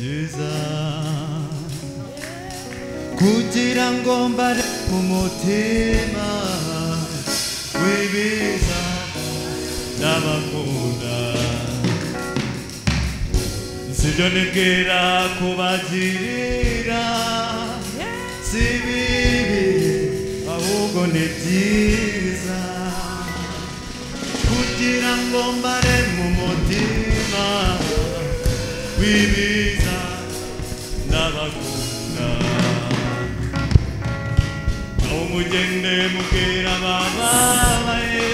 byiza kugira ngo mbare umutima w'ibiza n'abakunda sibyo nibwira kubagirira si bibi ahubwo ni byiza kugira ngo mbare mu mutima w'ibiza n'abakunda aho mugende mubwira abababaye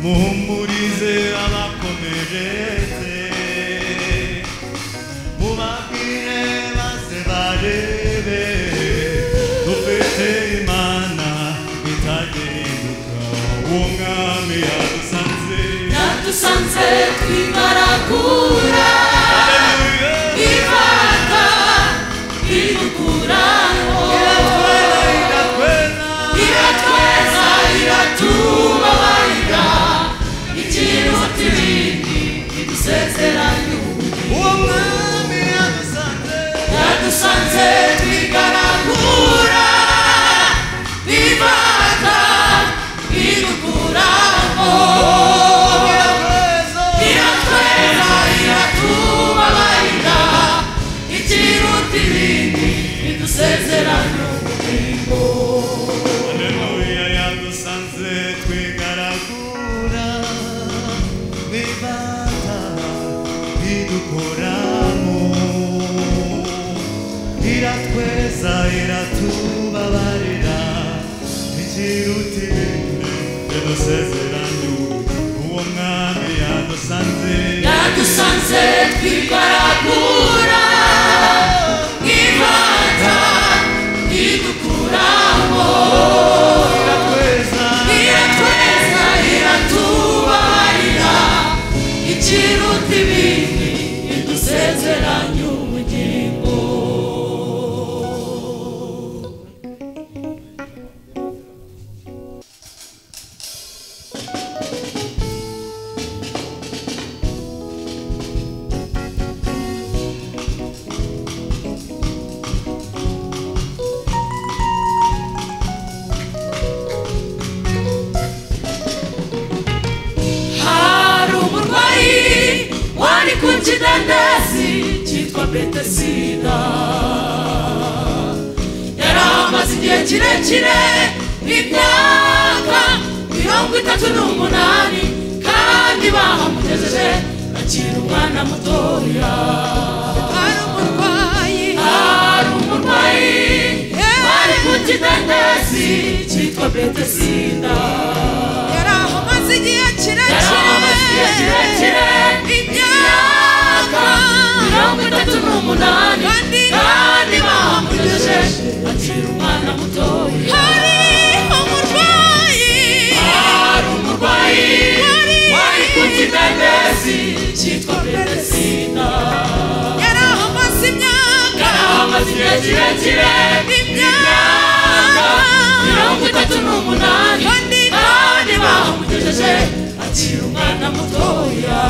muhumurize abakomeretse mubabwire maze barebe dufite imana itagehinduka uwo mwami yadusanze twigaragura ifata idukuraho iratweza iratubabarira ikiruta ibindi idusezeranya uwo mwami yadusanze twigaragura ifata idukuraho iratweza iratubabarira ikiruta ibindi idusezeranya ubugingo. Haleluya yadusanze twigaragura bibata idukoramo iratweza iratubabarira ikiruta ibindi idusezeranya uwo mwami yadusanze twigaragura ifata idukuramo iratweza iratubabarira ikiruta ibindi idusezeranya ubugingo. Kidendezi cyitwa Betesida yaramaze igihe kirekire imyaka 38 kandi bahamugejeje akiri umwana mutoya. Hari umurwayi wari ku kidendezi cyitwa Betesida yaramaze igihe kirekire kandi bahamugejeje akiri umwana mutoya. Hari umurwayi wari ku kidendezi cyitwa Betesida yarahamaze igihe kirekire imyaka 38 kandi bahamugejeje akiri umwana mutoya.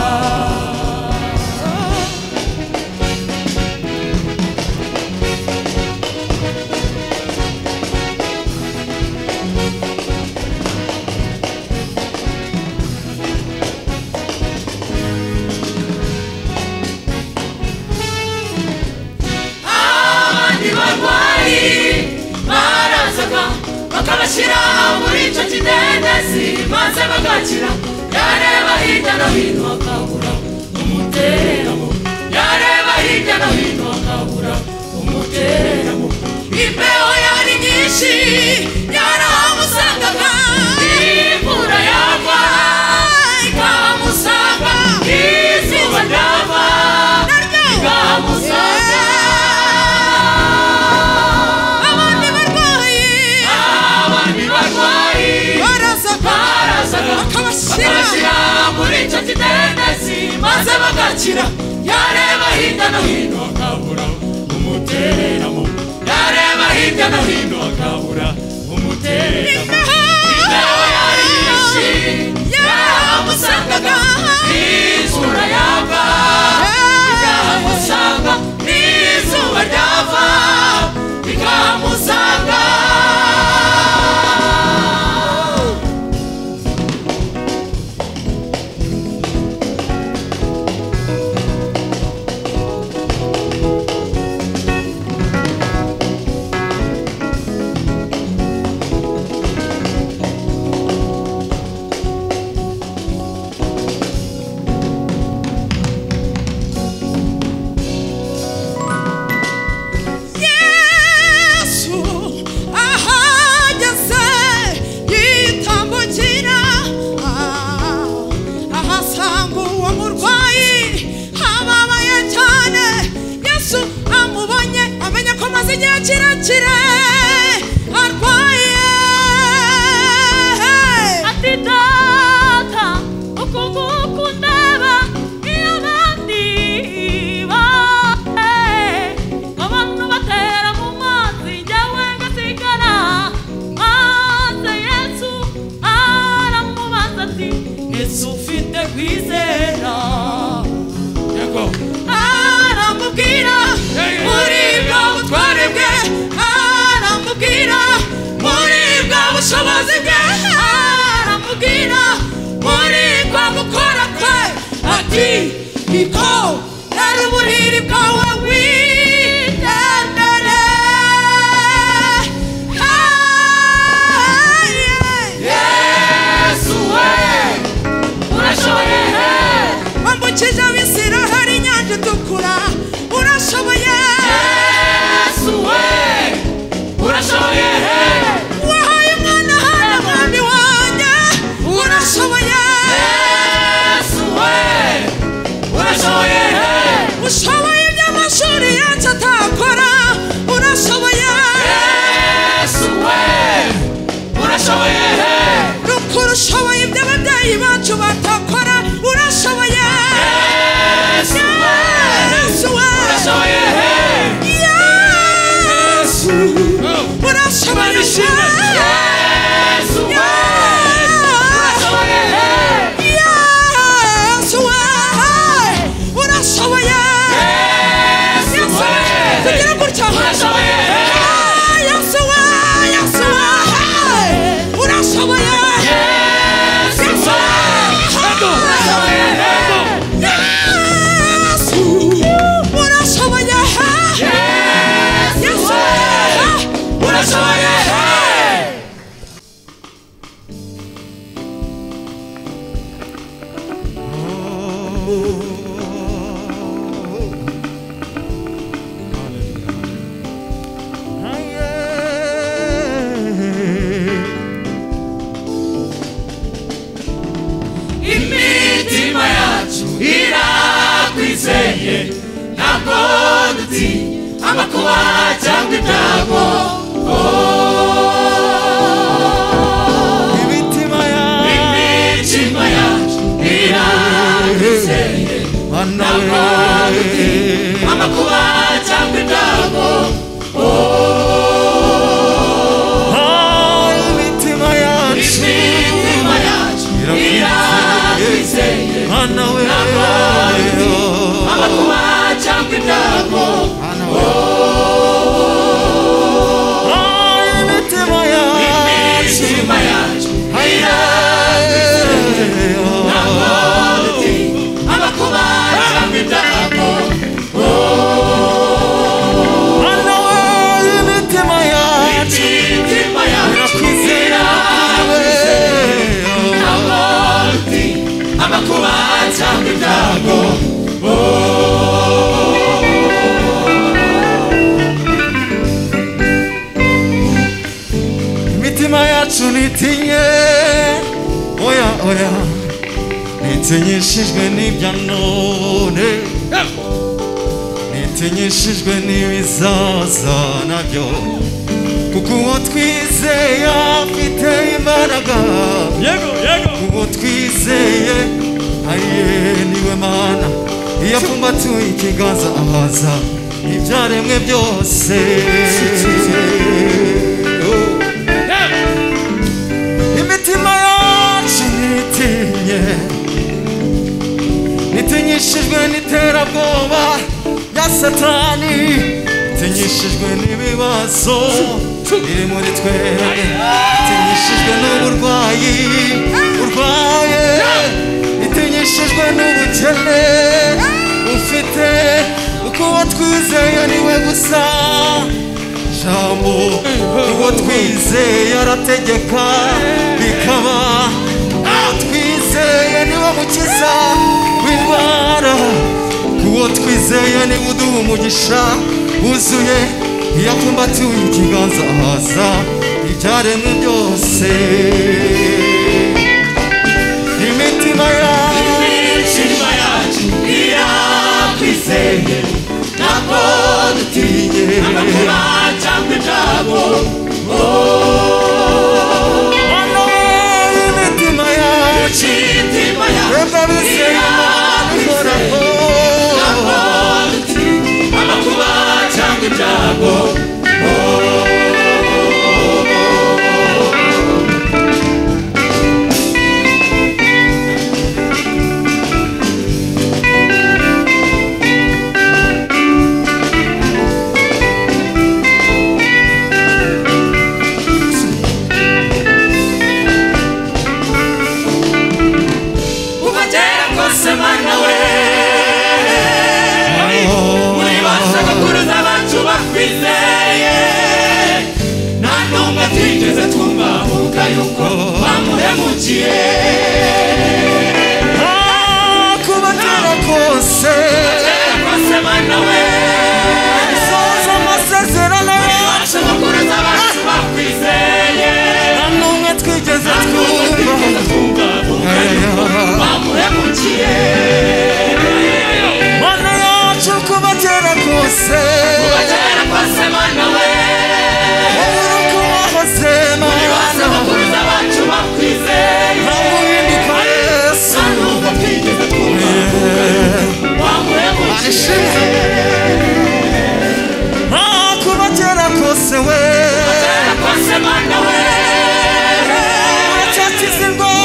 Bakabashyira muri icyo kidendezi maze bagakira yareba hirya no hino akabura umutereramo yareba hirya no hino akabura umutereramo imbeho yari nyinshi yaramusangaga imvura yagwa ikamusanga izuba ryava ikamusanga bakabashyira muri icyo kidendezi maze bagakira yareba hirya no hino akabura umutereramo yareba hirya no hino akabura umutereramo imbeho yari nyinshi yaramusangaga isura yava ikamusanga igihe kirekire arwaye ati data uku nguku ndeba iyo abandi abantu batera mu mazi njyewe ngasigara maze Yesu aramubaza ati ese ufite kwizera yego aramubwira muri bwo butware bwe aramubwira muri bwo bushobozi bwe aramubwira muri bwo gukora kwe ati niko ari uburiri bwawe wigendere Yesu we urashoboye wambukije abisiraheli inyanja itukura urashoboye Yesu we urashoboye wahaye umwana hana mwami wanjye urashoboye Yesu we urashoboye ushoboye iby'amashuri yacu atakora urashoboye Yesu we urashoboye rukuru ushoboye iby'ababyeyi bacu batakora urashoboye Yesu we urashoboye Yesu urashoboye Yesu we urashoboye Yesu we urashoboye Yesu we tugira gutya urashoboye Yesu we urashoboye Yesu we urashoboye Yesu urashoboye Yesu urashoboye imitima yacu irakwizeye ntabwo dutinya amakuba cyangwa ibyago imitima yacu irakwizeye ntabwo dutinya amakuba cyangwa ibyago imitima yacu irakwizeye ntabwo dutinya amakuba cyangwa ibyago imitima yacu irakwizeye ntabwo dutinya amakuba cyangwa ibyago imitima yacu irakwizeye ntabwo dutinya amakuba cyangwa ibyago imitima yacu nitinye oya oya nitinyishijwe n'ibya none nitinyishijwe n'ibizaza nabyo kuko uwo twizeye afite imbaraga uwo twizeye ariye niwe mana iyo apfumbatuye ikiganza ahaza ibyaremwe byose imitima yacu nitinye nitinyishijwe n'iterabwoba rya satani nitinyishijwe n'ibibazo biri muri twebwe nitinyishijwe n'uburwayi urwaye nitinyishijwe n'ubukene ufite uko watwizeye niwe gusa jambo uwo twizeye arategeka bikaba uwo twizeye niwe mukiza w'indwara uwo twizeye niwe uduha umugisha wuzuye iyo apfumbatuye ikiganza ahaza ibyaremwe byose imitima yacu irakwizeye ntabwo dutinye amakuba cyangwa ibyago Mana imitima yacu twebwe abizeye Imana ihoraho amakuba cyangwa ibyago Mana we muri basagakuruza abacu bakwizeye nta n'umwe twigeze twumva avuga yuko bamuhemukiye kubatera kose Mana we soza amasezerano basagakuruza abacu bakwizeye nta n'umwe twigeze twumva avuga yuko bamuhemukiye Mana yacu kubatera kose Mana we uruko wahoze Mana basagakuruza abacu bakwizeye ntamuhinduka Yesu kubatera kose we uracyakiza indwara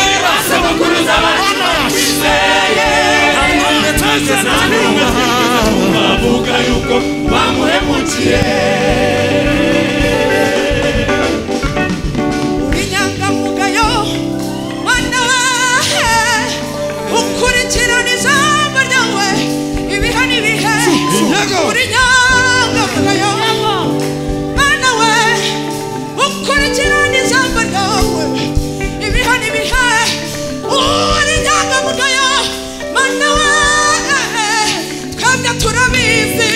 bavuga yuko bamuhemukiye inyangamugayo Mana ukurikirana ijambo ryawe ibihe n'ibihe uri inyangamugayo Mana we ukurikirana ijambo ryawe ibihe n'ibihe uri inyangamugayo Mana we twebwe turabizi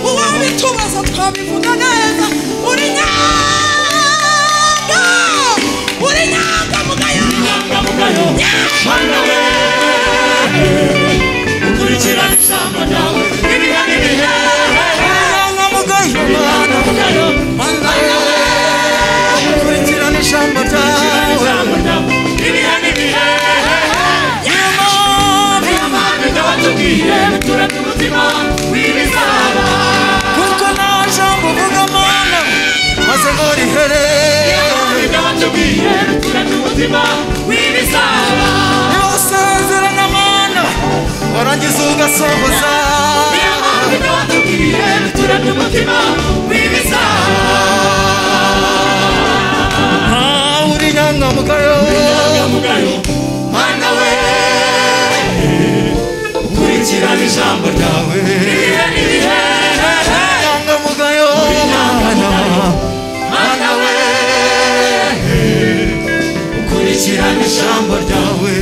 uwabitubaza twabivuga neza uri inyangamugayo Mana we ukurikirana ijambo ryawe ibihe n'ibihe inyangamugayo Mana ukurikirana ijambo ryawe ibihe n'ibihe turate umutima w'ibizaba kuko nta jambo uvuga Mana maze ngo rihere batubwiye turate umutima w'ibizaba niba usezerana Mana warangiza ugasohoza batubwiye turate umutima w'ibizaba uri inyangamugayo Mana we ukurikirana ijambo ryawe ibihe n'ibihe inyangamugayo Mana we ukurikirana ijambo ryawe